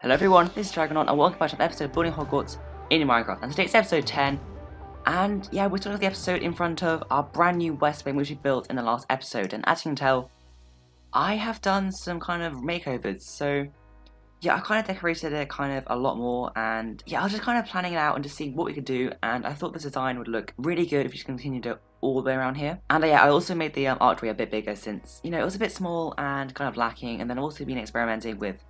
Hello everyone, this is Dragonon and welcome back to an episode of Building Hogwarts in Minecraft. And today's episode 10, and yeah, we're starting the episode in front of our brand new West Wing which we built in the last episode. And as you can tell, I have done some kind of makeovers, so yeah, I kind of decorated it kind of a lot more, and yeah, I was just kind of planning it out and just seeing what we could do, and I thought this design would look really good if we just continued it all the way around here. And yeah, I also made the archway a bit bigger since, you know, it was a bit small and kind of lacking, and then I've also been experimenting with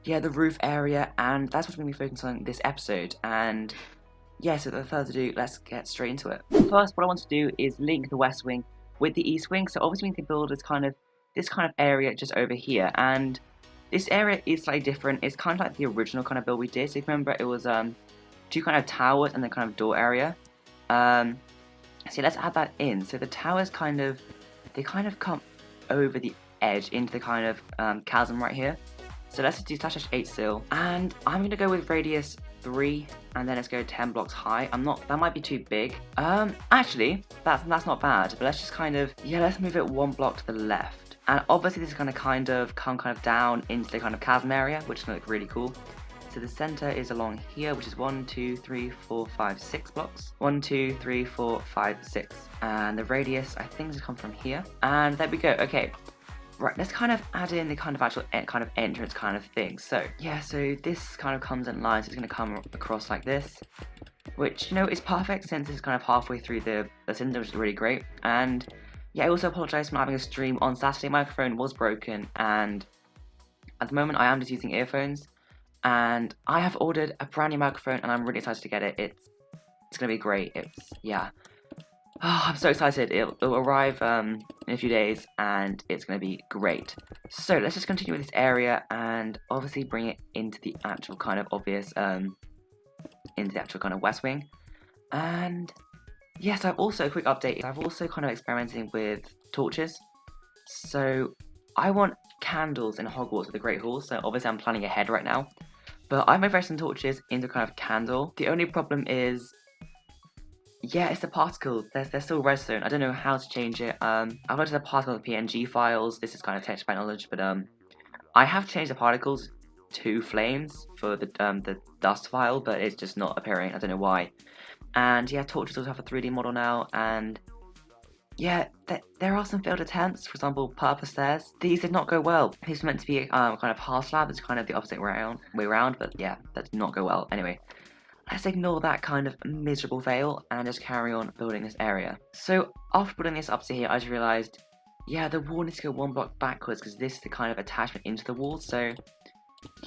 the roof area, and that's what we're going to be focusing on this episode. And yeah, so without further ado, let's get straight into it. First, what I want to do is link the west wing with the east wing. So obviously we can build this kind of area just over here, and this area is slightly different. It's kind of like the original kind of build we did. So if you remember, it was two kind of towers and then kind of door area. So let's add that in. So the towers they kind of come over the edge into the kind of chasm right here. So let's do /8 still, and I'm going to go with radius 3, and then let's go 10 blocks high. That might be too big. Actually, that's not bad, but let's just let's move it 1 block to the left. And obviously this is going to kind of come down into the kind of chasm area, which is going to look really cool. So the center is along here, which is 1, 2, 3, 4, 5, 6 blocks. 1, 2, 3, 4, 5, 6. And the radius, I think, is come from here. And there we go. Okay. Right, let's kind of add in the kind of actual entrance kind of thing. So yeah, so this kind of comes in line, so it's going to come across like this, which, you know, is perfect since it's kind of halfway through the cylinder, which is really great. And yeah, I also apologise for not having a stream on Saturday. My microphone was broken, and at the moment I am just using earphones. And I have ordered a brand new microphone, and I'm really excited to get it. It's going to be great. Oh, I'm so excited. It'll arrive in a few days, and it's going to be great. So let's just continue with this area and obviously bring it into the actual kind of obvious, into the actual kind of west wing. And yes, I've also, a quick update, I've also kind of experimenting with torches. So I want candles in Hogwarts with the Great Hall, so obviously I'm planning ahead right now. But I made some torches into kind of candle. The only problem is, yeah, it's the particles. They're still redstone. I don't know how to change it. I've gone to the particle PNG files. This is kind of texture knowledge, but I have changed the particles to flames for the dust file, but it's just not appearing. I don't know why. And yeah, torches also have a 3D model now, and yeah, there are some failed attempts. For example, purple stairs. These did not go well. These were meant to be kind of half slab. It's kind of the opposite way around, but yeah, that did not go well. Anyway. Let's ignore that kind of miserable fail and just carry on building this area. So after building this up to here, I just realised, yeah, the wall needs to go 1 block backwards because this is the kind of attachment into the wall. So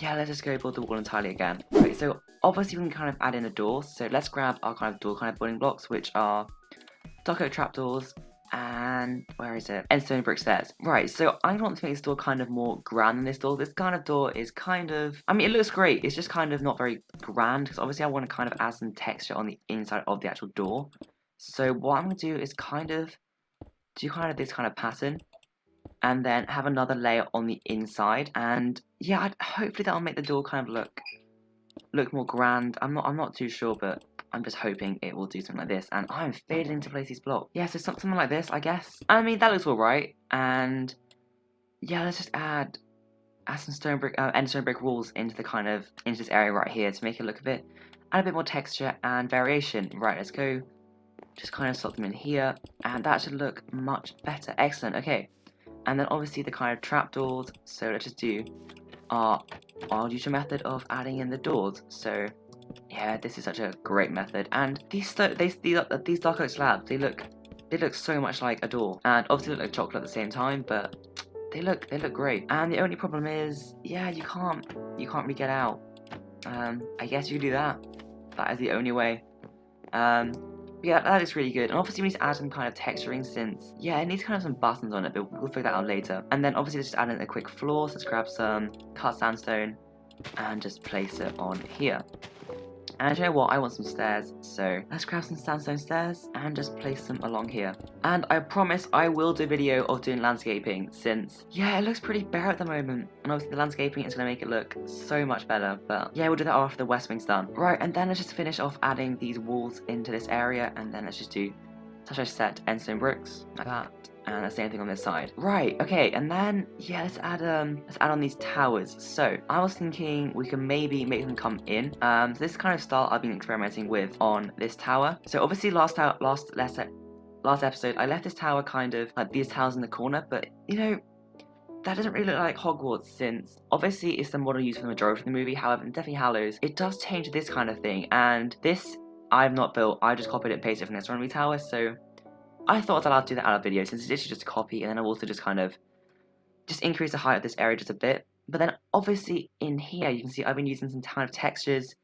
yeah, let's just go build the wall entirely again. Right, so obviously we can kind of add in a door. So let's grab our kind of door building blocks, which are Doco trapdoors, and where is it? And stone brick stairs. Right, so I want to make this door kind of more grand than this door. This kind of door is kind of, I mean, it looks great. It's just kind of not very grand, because obviously I want to kind of add some texture on the inside of the actual door. So what I'm going to do is kind of do this kind of pattern, and then have another layer on the inside. And yeah, hopefully that'll make the door kind of look more grand. I'm not too sure, but I'm just hoping it will do something like this. And I'm failing to place these blocks. Yeah, so something like this, I guess. I mean, that looks alright. And yeah, let's just add some stone brick and stone brick walls into this area right here to make it look add a bit more texture and variation. Right, let's go. Just kind of slot them in here, and that should look much better. Excellent. Okay, and then obviously the kind of trapdoors. So let's just do our usual method of adding in the doors. So yeah, this is such a great method, and these dark oak slabs, they look so much like a door, and obviously look like chocolate at the same time, but they look great. And the only problem is, yeah, you can't really get out. I guess you do that. That is the only way. Yeah, that looks really good. And obviously we need to add some kind of texturing, since yeah, it needs kind of some buttons on it, but we'll figure that out later. And then obviously just add in a quick floor. So let's grab some cut sandstone and just place it on here. And you know what, I want some stairs, so let's grab some sandstone stairs and just place them along here. And I promise I will do a video of doing landscaping, since yeah, it looks pretty bare at the moment, and obviously the landscaping is going to make it look so much better. But yeah, we'll do that after the west wing's done. Right, and then let's just finish off adding these walls into this area, and then let's just do such as set endstone bricks, like that. And the same thing on this side. Right, okay, and then, yeah, let's add on these towers. So, I was thinking we can maybe make them come in. So this kind of style I've been experimenting with on this tower. So obviously last episode, I left this tower kind of like these towers in the corner, but, you know, that doesn't really look like Hogwarts, since obviously it's the model used for the majority of the movie. However, in Deathly Hallows, it does change to this kind of thing, and this I've not built. I just copied and pasted from the astronomy tower, so I thought I was allowed to do that out of video, since it's literally just a copy, and then I've also just kind of increase the height of this area just a bit. But then obviously in here you can see I've been using some kind of textures,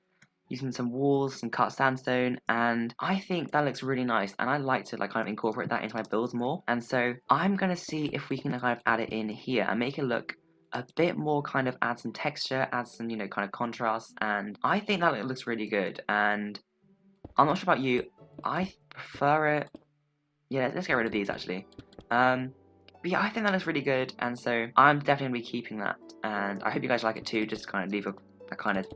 using some walls, some cut sandstone, and I think that looks really nice, and I like to like kind of incorporate that into my builds more. And so I'm gonna see if we can kind of add it in here and make it look a bit more, kind of add some texture, add some, you know, kind of contrast, and I think that looks really good. And I'm not sure about you, I prefer it. Yeah, let's get rid of these actually. But yeah, I think that looks really good, and so I'm definitely going to be keeping that, and I hope you guys like it too. Just kind of leave a kind of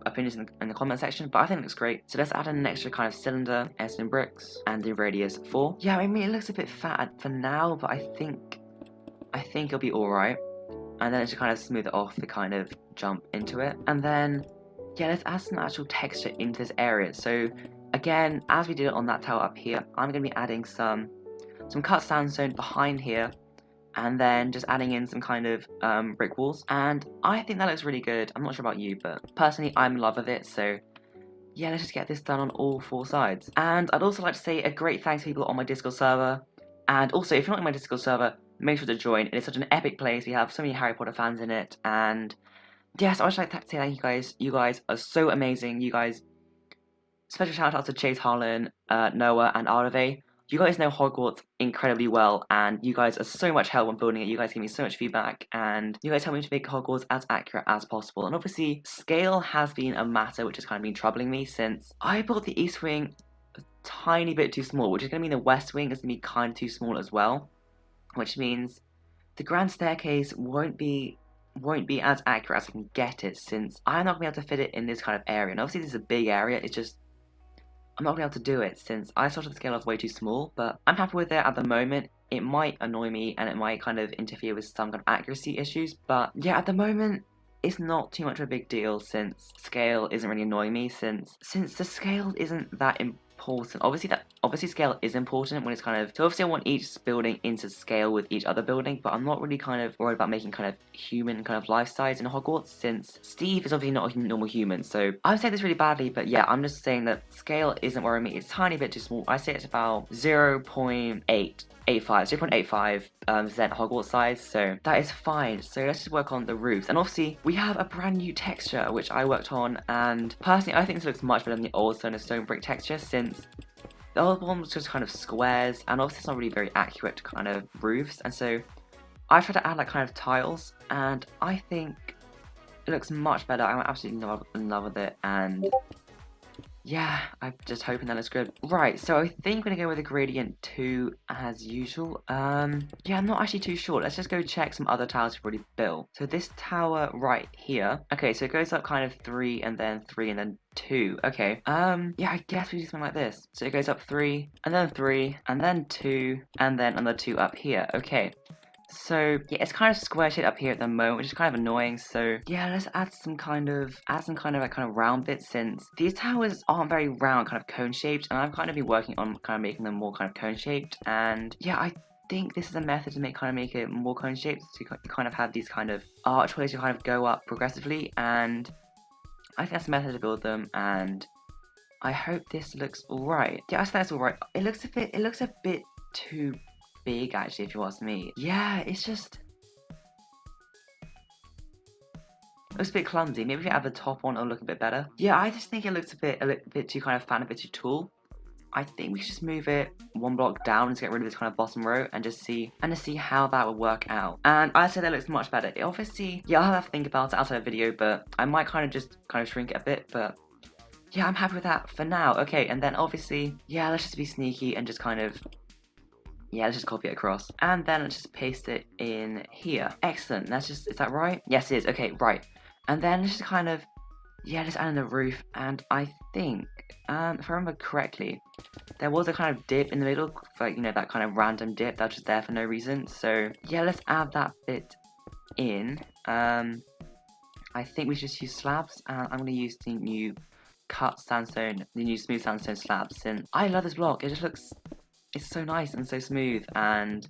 opinions in the comment section, but I think it looks great. So let's add in an extra kind of cylinder, endstone bricks, and the radius 4. Yeah, I mean, it looks a bit fat for now, but I think it'll be alright. And then let's just kind of smooth it off to kind of jump into it. And then, yeah, let's add some actual texture into this area. So again, as we did it on that tower up here, I'm going to be adding some cut sandstone behind here, and then just adding in some kind of brick walls, and I think that looks really good. I'm not sure about you, but personally I'm in love with it. So yeah, let's just get this done on all 4 sides. And I'd also like to say a great thanks to people on my Discord server, and also if you're not in my Discord server, make sure to join. It is such an epic place. We have so many Harry Potter fans in it, and yes, I would just like to say thank you guys. You guys are so amazing. You guys, special shout out to Chase Harlan, Noah, and Arve. You guys know Hogwarts incredibly well, and you guys are so much help when building it. You guys give me so much feedback, and you guys help me to make Hogwarts as accurate as possible. And obviously, scale has been a matter which has kind of been troubling me, since I built the East Wing a tiny bit too small, which is going to mean the West Wing is going to be kind of too small as well, which means the Grand Staircase won't be as accurate as I can get it, since I'm not going to be able to fit it in this kind of area. And obviously, this is a big area. It's just I'm not going to be able to do it, since I started the scale off way too small, but I'm happy with it at the moment. It might annoy me, and it might kind of interfere with some kind of accuracy issues, but yeah, at the moment, it's not too much of a big deal, since scale isn't really annoying me, since the scale isn't that important. Obviously scale is important when it's kind of, so obviously I want each building into scale with each other building, but I'm not really kind of worried about making kind of human kind of life size in Hogwarts, since Steve is obviously not a normal human. So I'm saying this really badly, but yeah, I'm just saying that scale isn't worrying me. It's a tiny bit too small. I say it's about 0.85 percent Hogwarts size, so that is fine. So let's just work on the roofs, and obviously we have a brand new texture which I worked on, and personally I think this looks much better than the old stone brick texture, since the old one was just kind of squares, and obviously it's not really very accurate kind of roofs, and so I tried to add like kind of tiles, and I think it looks much better. I'm absolutely in love with it, and yeah, I'm just hoping that looks good. Right, so I think we're gonna go with a gradient 2 as usual. Yeah, I'm not actually too sure. Let's just go check some other towers we've already built. So this tower right here. Okay, so it goes up kind of 3 and then 3 and then 2. Okay. Yeah, I guess we do something like this. So it goes up 3 and then 3 and then 2 and then another 2 up here. Okay. So yeah, it's kind of square shaped up here at the moment, which is kind of annoying. So yeah, let's add some kind of round bits, since these towers aren't very round, kind of cone shaped, and I've kind of been working on kind of making them more kind of cone shaped. And yeah, I think this is a method to make it more cone shaped, so you kind of have these kind of archways to kind of go up progressively, and I think that's a method to build them, and I hope this looks alright. Yeah, I think that's alright. It looks a bit too big, actually, if you ask me. Yeah, it looks a bit clumsy. Maybe if you add the top on, it'll look a bit better. Yeah, I just think it looks a bit too kind of fat, a bit too tall. I think we should just move it 1 block down to get rid of this kind of bottom row, and just see how that would work out. And I said that looks much better. It obviously, yeah, I'll have to think about it outside of the video, but I might kind of shrink it a bit, but yeah, I'm happy with that for now. Okay, and then obviously, yeah, let's just be sneaky and just kind of, yeah, let's just copy it across. And then let's just paste it in here. Excellent. Is that right? Yes, it is. Okay, right. And then let's just kind of, yeah, just add in the roof. And I think if I remember correctly, there was a kind of dip in the middle, like, you know, that kind of random dip that was just there for no reason. So yeah, let's add that bit in. I think we should just use slabs, and I'm going to use the new cut sandstone, the new smooth sandstone slabs, since I love this block. It just looks, it's so nice and so smooth, and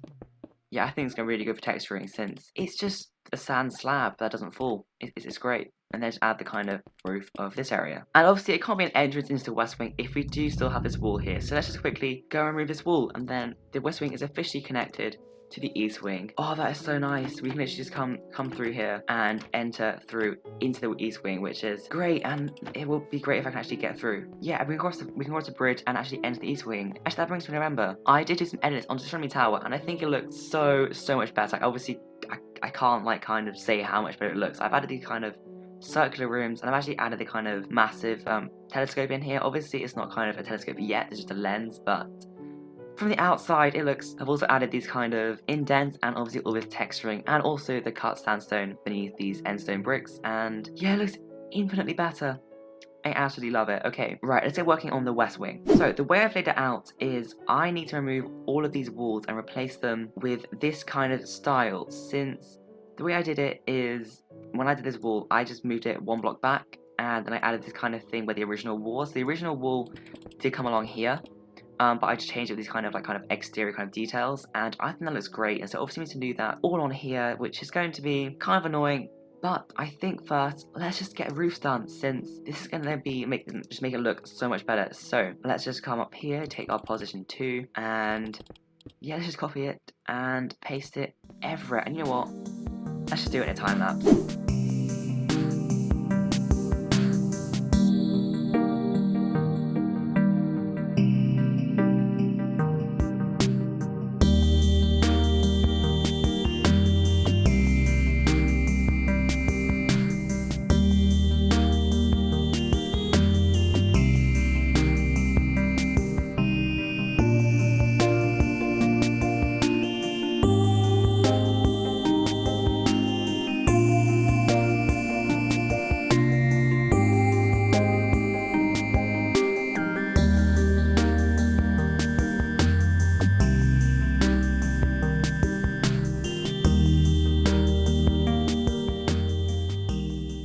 yeah, I think it's going to be really good for texturing, since it's just a sand slab that doesn't fall. It's great. And then just add the kind of roof of this area. And obviously it can't be an entrance into the West Wing if we do still have this wall here. So let's just quickly go and remove this wall, and then the West Wing is officially connected to the East Wing. Oh, that is so nice. We can literally just come through here and enter through into the East Wing, which is great, and it will be great if I can actually get through. Yeah, we can cross the bridge and actually enter the East Wing. Actually, that brings me to remember, I did do some edits on Astronomy Tower, and I think it looks so much better. Like, obviously, I can't like kind of say how much better it looks. I've added these kind of circular rooms, and I've actually added the kind of massive telescope in here. Obviously, it's not kind of a telescope yet, it's just a lens, but from the outside, it looks, I've also added these kind of indents and obviously all this texturing, and also the cut sandstone beneath these endstone bricks, and yeah, it looks infinitely better. I absolutely love it. Okay, right, let's get working on the West Wing. So the way I've laid it out is I need to remove all of these walls and replace them with this kind of style, since the way I did it is, when I did this wall, I just moved it one block back, and then I added this kind of thing where the original wall was. The original wall did come along here, but I just changed it with these kind of exterior kind of details, and I think that looks great. And so obviously we need to do that all on here, which is going to be kind of annoying. But I think first, let's just get roofs done, since this is going to be make it look so much better. So let's just come up here, take our position 2, and yeah, let's just copy it and paste it everywhere. And you know what? Let's just do it in a time lapse.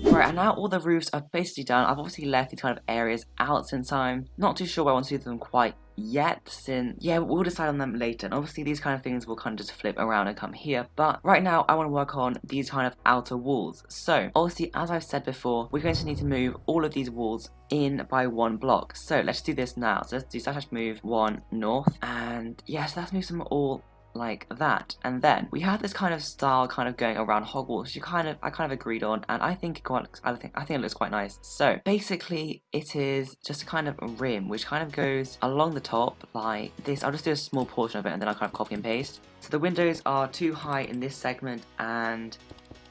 Right, and now all the roofs are basically done. I've obviously left these kind of areas out, since I'm not too sure where I want to do them quite yet, since, yeah, we'll decide on them later. And obviously these kind of things will kind of just flip around and come here, but right now I want to work on these kind of outer walls. So obviously, as I've said before, we're going to need to move all of these walls in by one block. So let's do this now. So let's do slash move 1 north, and yes, let's move them all like that. And then we have this kind of style kind of going around Hogwarts, I kind of agreed on, and I think it looks quite nice. So basically it is just a kind of rim which kind of goes along the top like this. I'll just do a small portion of it and then I'll kind of copy and paste. So the windows are 2 high in this segment and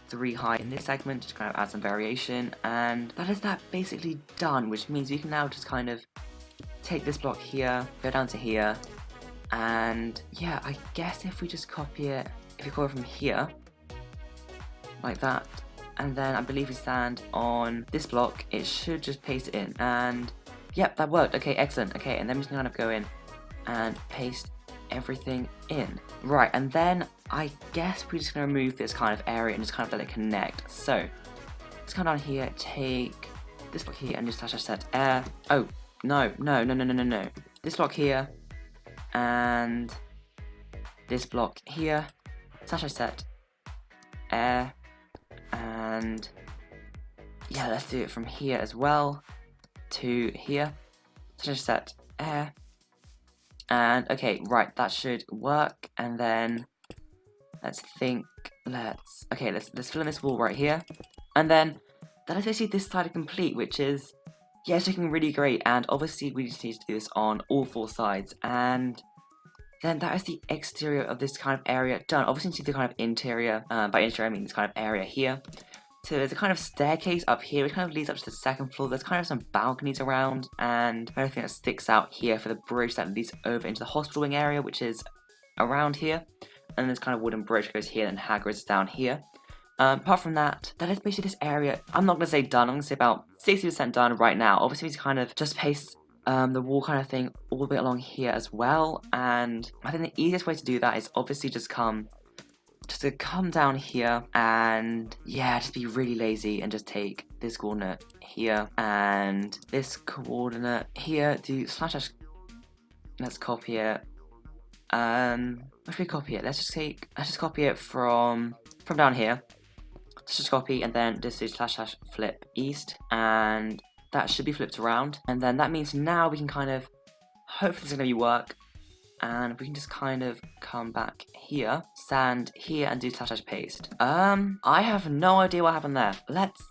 3 high in this segment, just kind of add some variation, and that is that basically done, which means we can now just kind of take this block here, go down to here. And yeah, I guess if we just copy it, if we copy it from here, like that, and then I believe we stand on this block, it should just paste it in, and yep, that worked. Okay, excellent. Okay, and then we just kind of go in and paste everything in. Right, and then I guess we're just gonna remove this kind of area and just kind of let it connect. So let's come down here, take this block here, and just set air. Oh, no. This block here, and this block here, set air, and yeah, let's do it from here as well to here, set air, and okay, right, that should work. And then let's fill in this wall right here, and then that is basically this side complete, which is, yeah, it's looking really great. And obviously we just need to do this on all 4 sides, and then that is the exterior of this kind of area done. Obviously you see the kind of interior, by interior I mean this kind of area here. So there's a kind of staircase up here which kind of leads up to the 2nd floor. There's kind of some balconies around, and everything that sticks out here for the bridge that leads over into the hospital wing area, which is around here. And there's kind of wooden bridge that goes here, and Hagrid's down here. Apart from that, that is basically this area. I'm not going to say done, I'm going to say about 60% done right now. Obviously we kind of just paste the wall kind of thing all the way along here as well. And I think the easiest way to do that is obviously just to come down here and yeah, just be really lazy and just take this coordinate here and this coordinate here, do slash. Let's copy it. Where should we copy it? Let's just copy it from down here. Let's just copy and then just do slash flip east, and that should be flipped around. And then that means now we can kind of, hopefully it's gonna work, and we can just kind of come back here, stand here, and do slash paste. I have no idea what happened there. Let's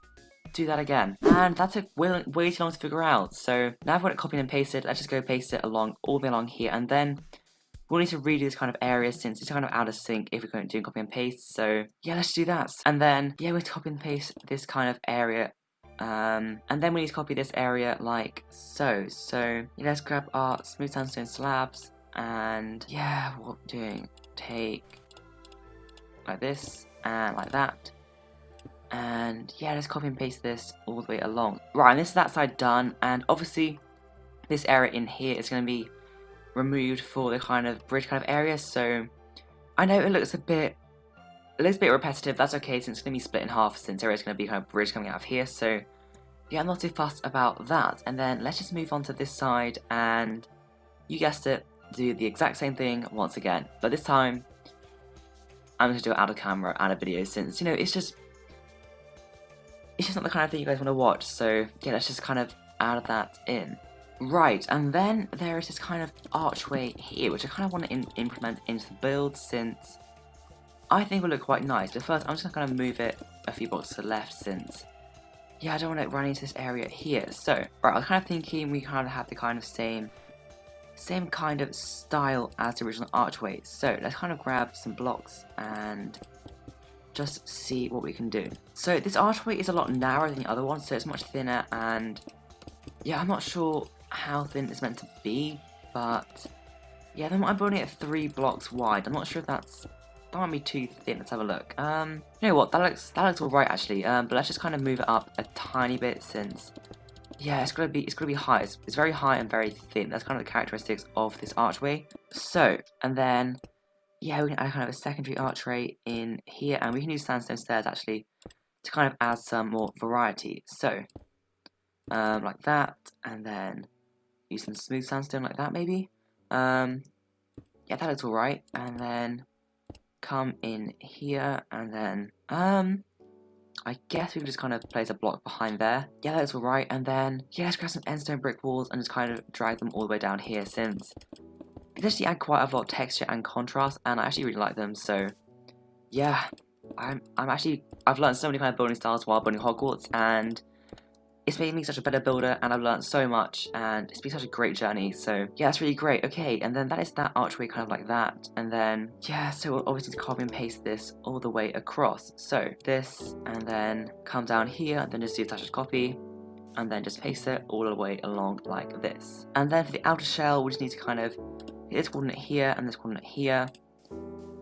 do that again. And that took way too long to figure out. So now I've got it copied and pasted. Let's just go paste it all the way along here, and then we'll need to redo this kind of area since it's kind of out of sync if we're going to do copy and paste. So yeah, let's do that. And then yeah, we need to copy and paste this kind of area. And then we need to copy this area like so. So yeah, let's grab our smooth sandstone slabs, and yeah, what we're doing, take like this and like that. And yeah, let's copy and paste this all the way along. Right, and this is that side done. And obviously this area in here is going to be removed for the kind of bridge kind of area. So I know it looks a bit repetitive. That's okay, since it's going to be split in half, since there is going to be kind of bridge coming out of here. So yeah, I'm not too fussed about that. And then let's just move on to this side, and you guessed it, do the exact same thing once again. But this time I'm going to do it out of camera, out of video, since, you know, it's just not the kind of thing you guys want to watch. So yeah, let's just kind of add that in. Right, and then there is this kind of archway here, which I kind of want to implement into the build, since I think it will look quite nice. But first, I'm just going to kind of move it a few blocks to the left, since yeah, I don't want it running into this area here. So right, I was kind of thinking we kind of have the kind of same kind of style as the original archway. So let's kind of grab some blocks and just see what we can do. So this archway is a lot narrower than the other one, so it's much thinner, and yeah, I'm not sure how thin it's meant to be, but yeah, then I'm building it 3 blocks wide. I'm not sure if that might be too thin. Let's have a look. You know what, that looks alright actually. But let's just kind of move it up a tiny bit, since yeah, it's gonna be high. It's very high and very thin. That's kind of the characteristics of this archway. So, and then yeah, we can add kind of a secondary archway in here, and we can use sandstone stairs actually to kind of add some more variety. So like that, and then use some smooth sandstone like that maybe. Yeah, that looks alright. And then come in here, and then I guess we can just kind of place a block behind there. Yeah, that looks alright. And then yeah, let's grab some endstone brick walls and just kind of drag them all the way down here, since they actually add quite a lot of texture and contrast, and I actually really like them. So yeah, I've learned so many kind of building styles while building Hogwarts, and it's made me such a better builder, and I've learned so much, and it's been such a great journey. So yeah, that's really great. Okay, and then that is that archway kind of like that. And then yeah, so we'll obviously copy and paste this all the way across. So this, and then come down here, and then just do slash copy, and then just paste it all the way along like this. And then for the outer shell, we just need to kind of hit this coordinate here and this coordinate here,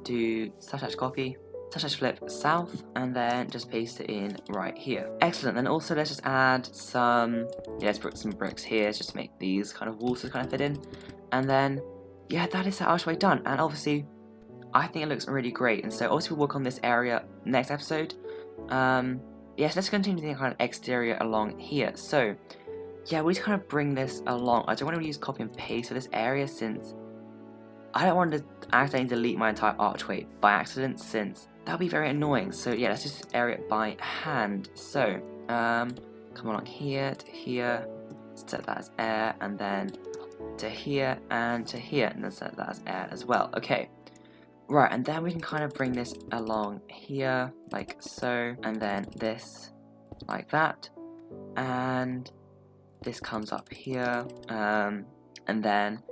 do slash copy, slash flip south, and then just paste it in right here. Excellent. Then also let's just add some, yeah, let's put some bricks here just to make these kind of walls to kind of fit in. And then yeah, that is that archway done, and obviously I think it looks really great. And so obviously we'll work on this area next episode. Yes, let's continue the kind of exterior along here. So yeah, we just kind of bring this along. I don't want to use copy and paste for this area, since I don't want to accidentally delete my entire archway by accident, since that would be very annoying. So yeah, let's just area it by hand. So come along here to here, set that as air, and then to here and to here, and then set that as air as well. Okay, right, and then we can kind of bring this along here like so, and then this like that, and this comes up here, and then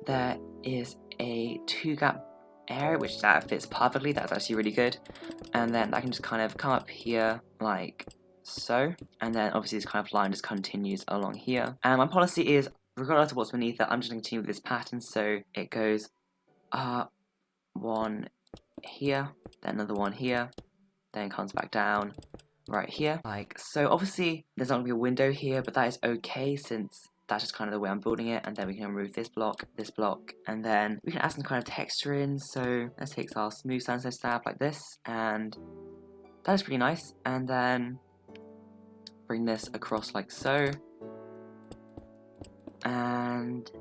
there is a 2-gap area which that fits perfectly. That's actually really good. And then I can just kind of come up here like so, and then obviously this kind of line just continues along here. And my policy is, regardless of what's beneath it, I'm just going to continue with this pattern. So it goes one here, then another one here, then comes back down right here like so. Obviously there's not going to be a window here, but that is okay, since that's just kind of the way I'm building it. And then we can remove this block, and then we can add some kind of texture in. So let's take our smooth sandstone slab like this, and that is pretty nice. And then bring this across like so, and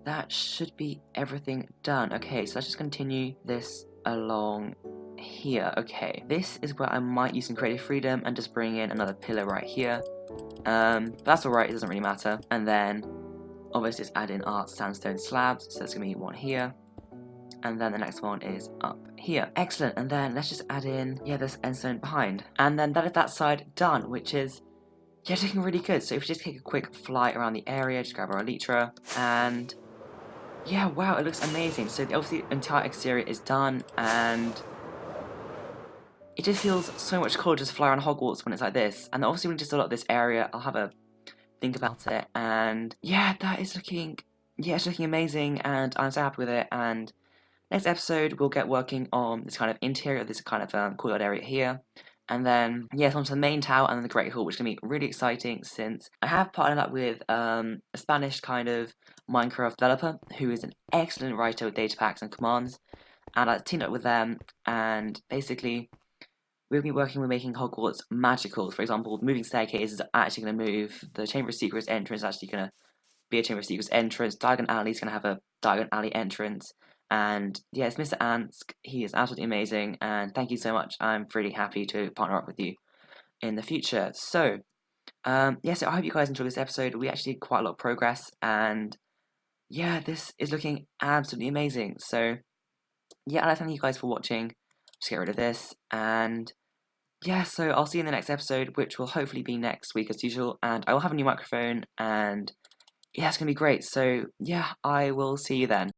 that should be everything done. Okay, so let's just continue this along here. Okay, this is where I might use some creative freedom and just bring in another pillar right here. But that's alright, it doesn't really matter. And then obviously just add in our sandstone slabs, so there's going to be one here, and then the next one is up here. Excellent. And then let's just add in, yeah, this endstone behind, and then that is that side done, which is, yeah, looking really good. So if we just take a quick fly around the area, just grab our elytra, and yeah, wow, it looks amazing. So obviously the entire exterior is done, and it just feels so much cooler to just fly around Hogwarts when it's like this. And obviously when we just did this area, I'll have a think about it, and yeah, that is looking, yeah, it's looking amazing, and I'm so happy with it. And next episode we'll get working on this kind of interior, this kind of courtyard area here, and then yes, onto the main tower and then the Great Hall, which is going to be really exciting since I have partnered up with a Spanish kind of Minecraft developer who is an excellent writer with data packs and commands, and I teamed up with them, and basically we'll be working with making Hogwarts magical. For example, moving staircases are actually going to move. The Chamber of Secrets entrance is actually going to be a Chamber of Secrets entrance. Diagon Alley is going to have a Diagon Alley entrance. And yeah, it's Mr. Ansk. He is absolutely amazing. And thank you so much. I'm really happy to partner up with you in the future. So, yeah, so I hope you guys enjoyed this episode. We actually did quite a lot of progress. And yeah, this is looking absolutely amazing. So, yeah, I'd like to thank you guys for watching. Just get rid of this. And yeah, so I'll see you in the next episode, which will hopefully be next week as usual, and I will have a new microphone, and yeah, it's going to be great. So yeah, I will see you then.